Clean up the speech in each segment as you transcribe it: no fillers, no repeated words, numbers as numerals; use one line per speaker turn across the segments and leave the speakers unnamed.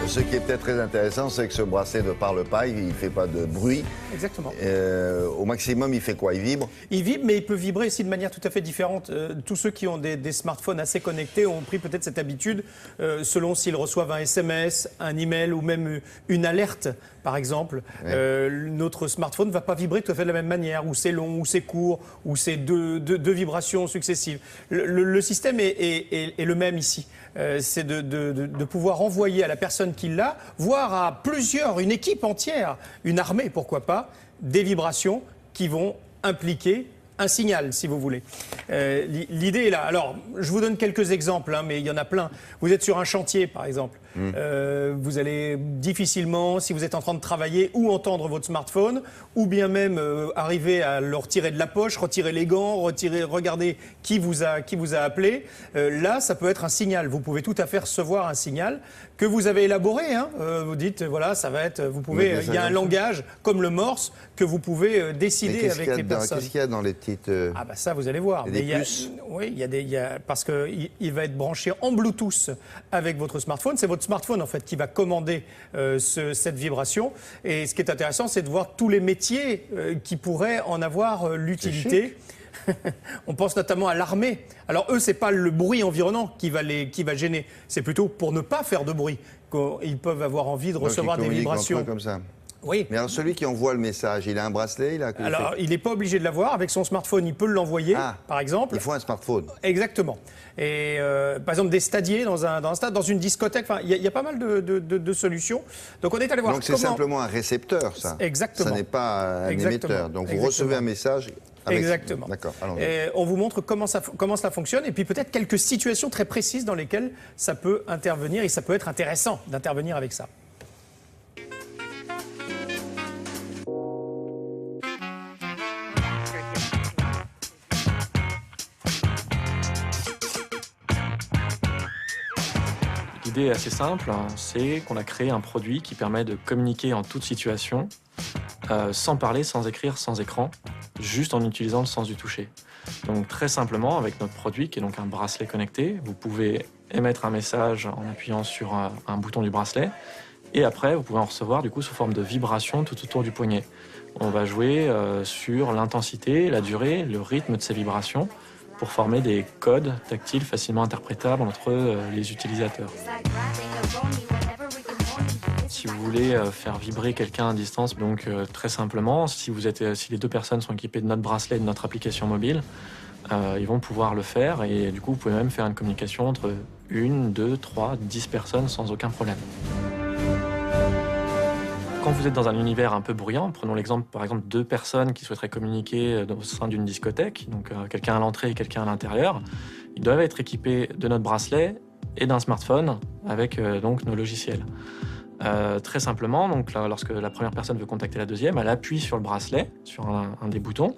Ce qui est peut-être très intéressant, c'est que ce bracelet ne parle pas, il ne fait pas de bruit.
Exactement.
Au maximum, il fait quoi? Il vibre?
Il vibre, mais il peut vibrer aussi de manière tout à fait différente. Tous ceux qui ont des smartphones assez connectés ont pris peut-être cette habitude, selon s'ils reçoivent un SMS, un email ou même une alerte, par exemple. Oui. Notre smartphone ne va pas vibrer tout à fait de la même manière, ou c'est long, ou c'est court, ou c'est deux vibrations successives. Le système est le même ici. C'est de pouvoir envoyer à la personne qui l'a, voire à plusieurs, une équipe entière, une armée, pourquoi pas, des vibrations qui vont impliquer un signal, si vous voulez. L'idée est là. Alors, je vous donne quelques exemples, mais il y en a plein. Vous êtes sur un chantier, par exemple. Vous allez difficilement, si vous êtes en train de travailler, ou entendre votre smartphone, ou bien même arriver à le retirer de la poche, retirer les gants, regarder qui vous a appelé. Là, ça peut être un signal. Vous pouvez tout à fait recevoir un signal que vous avez élaboré. Vous dites, voilà, ça va être... Vous pouvez, il y a un langage, comme le morse, que vous pouvez décider avec les personnes.
Qu'est-ce qu'il y a dans les petites...
Ah bah ça, vous allez voir.
Des puces.
Oui, parce qu'il va être branché en Bluetooth avec votre smartphone. C'est votre smartphone, en fait, qui va commander cette vibration. Et ce qui est intéressant, c'est de voir tous les métiers qui pourraient en avoir l'utilité. On pense notamment à l'armée. Alors eux, c'est pas le bruit environnant qui va gêner. C'est plutôt pour ne pas faire de bruit qu'ils peuvent avoir envie de recevoir des vibrations.
Comme ça.
Oui.
Mais alors celui qui envoie le message, il a un bracelet?
Alors, il n'est pas obligé de l'avoir. Avec son smartphone, il peut l'envoyer, par exemple.
Il faut un smartphone.
Exactement. Et par exemple, des stadiers dans un stade, dans une discothèque, il y a pas mal de solutions. Donc on est allé voir.
Donc c'est simplement un récepteur, ça.
Exactement.
Ça n'est pas un émetteur. Donc vous recevez un message.
Exactement.
D'accord.
On vous montre comment cela fonctionne et puis peut-être quelques situations très précises dans lesquelles ça peut intervenir et ça peut être intéressant d'intervenir avec ça.
L'idée est assez simple, c'est qu'on a créé un produit qui permet de communiquer en toute situation, sans parler, sans écrire, sans écran, juste en utilisant le sens du toucher. Donc très simplement, avec notre produit, qui est donc un bracelet connecté, vous pouvez émettre un message en appuyant sur un bouton du bracelet, et après, vous pouvez en recevoir du coup sous forme de vibration tout autour du poignet. On va jouer sur l'intensité, la durée, le rythme de ces vibrations, pour former des codes tactiles facilement interprétables entre les utilisateurs. Si vous voulez faire vibrer quelqu'un à distance, donc très simplement, si les deux personnes sont équipées de notre bracelet et de notre application mobile, ils vont pouvoir le faire et du coup vous pouvez même faire une communication entre 1, 2, 3, 10 personnes sans aucun problème. Quand vous êtes dans un univers un peu bruyant, prenons l'exemple par exemple de deux personnes qui souhaiteraient communiquer au sein d'une discothèque, donc quelqu'un à l'entrée et quelqu'un à l'intérieur, ils doivent être équipés de notre bracelet et d'un smartphone avec donc nos logiciels. Très simplement, donc, lorsque la première personne veut contacter la deuxième, elle appuie sur le bracelet, sur un des boutons.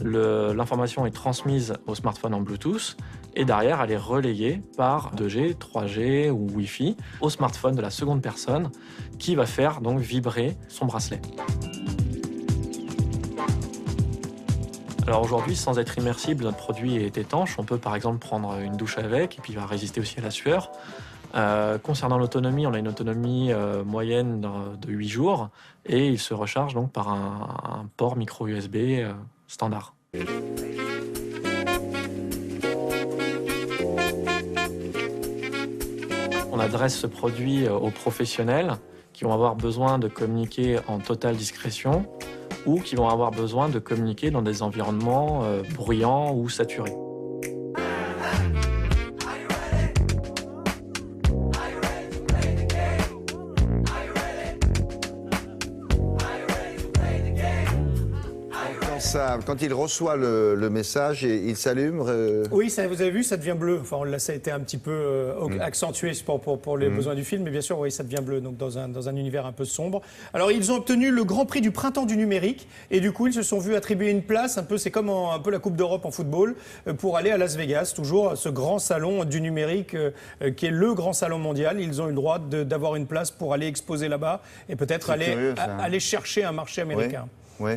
L'information est transmise au smartphone en Bluetooth et derrière, elle est relayée par 2G, 3G ou Wi-Fi au smartphone de la seconde personne qui va faire donc vibrer son bracelet. Alors aujourd'hui, sans être immersible, notre produit est étanche. On peut par exemple prendre une douche avec et puis il va résister aussi à la sueur. Concernant l'autonomie, on a une autonomie moyenne de 8 jours et il se recharge donc par un port micro USB standard. On adresse ce produit aux professionnels qui vont avoir besoin de communiquer en totale discrétion ou qui vont avoir besoin de communiquer dans des environnements bruyants ou saturés.
Quand il reçoit le message, il s'allume.
Oui, ça, vous avez vu, ça devient bleu. Enfin, là, ça a été un petit peu accentué pour les besoins du film, mais bien sûr, oui, ça devient bleu, donc dans un univers un peu sombre. Alors, ils ont obtenu le Grand Prix du Printemps du numérique, et du coup, ils se sont vus attribuer une place, c'est comme un peu la Coupe d'Europe en football, pour aller à Las Vegas, toujours ce grand salon du numérique, qui est le grand salon mondial. Ils ont eu le droit d'avoir une place pour aller exposer là-bas, et peut-être aller chercher un marché américain.
Oui. Oui.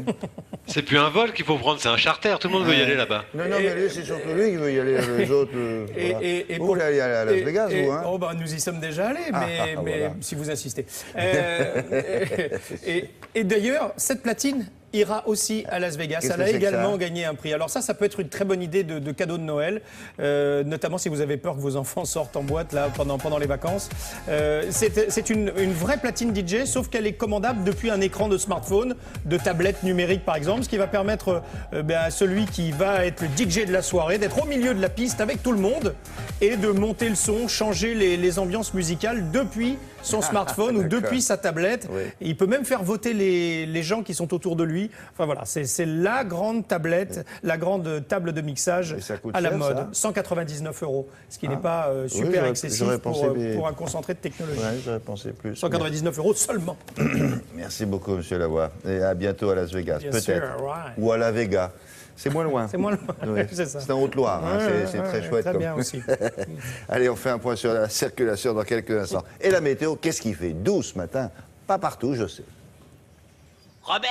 C'est plus un vol qu'il faut prendre, c'est un charter. Tout le monde veut y aller là-bas.
Non, mais lui, c'est surtout lui qui veut y aller. Les autres. Vous voulez aller à Las Vegas, vous, hein?
Oh, bah, nous y sommes déjà allés, mais
voilà.
si vous insistez. Et d'ailleurs, cette platine ira aussi à Las Vegas. Elle a également gagné un prix. Alors ça peut être une très bonne idée de cadeau de Noël, notamment si vous avez peur que vos enfants sortent en boîte là, pendant les vacances. C'est une vraie platine DJ, sauf qu'elle est commandable depuis un écran de smartphone, de tablette numérique par exemple, ce qui va permettre à celui qui va être le DJ de la soirée d'être au milieu de la piste avec tout le monde et de monter le son, changer les ambiances musicales depuis son smartphone ou depuis sa tablette.
Oui.
Et il peut même faire voter les gens qui sont autour de lui. Enfin voilà, c'est la grande tablette, la grande table de mixage à la mode.
Ça
199 €, ce qui n'est pas super excessif pour un concentré de technologie.
Oui, j'aurais pensé plus.
199 € seulement.
Merci beaucoup, monsieur Lavoie. Et à bientôt à Las Vegas, peut-être.
Ouais.
Ou à La Vega. C'est moins loin.
C'est moins loin,
Oui.
c'est ça.
C'est en Haute-Loire, hein. C'est très chouette.
Très bien aussi.
Allez, on fait un point sur la circulation dans quelques instants. Et la météo, qu'est-ce qu'il fait? 12 ce matin. Pas partout, je sais.
Robert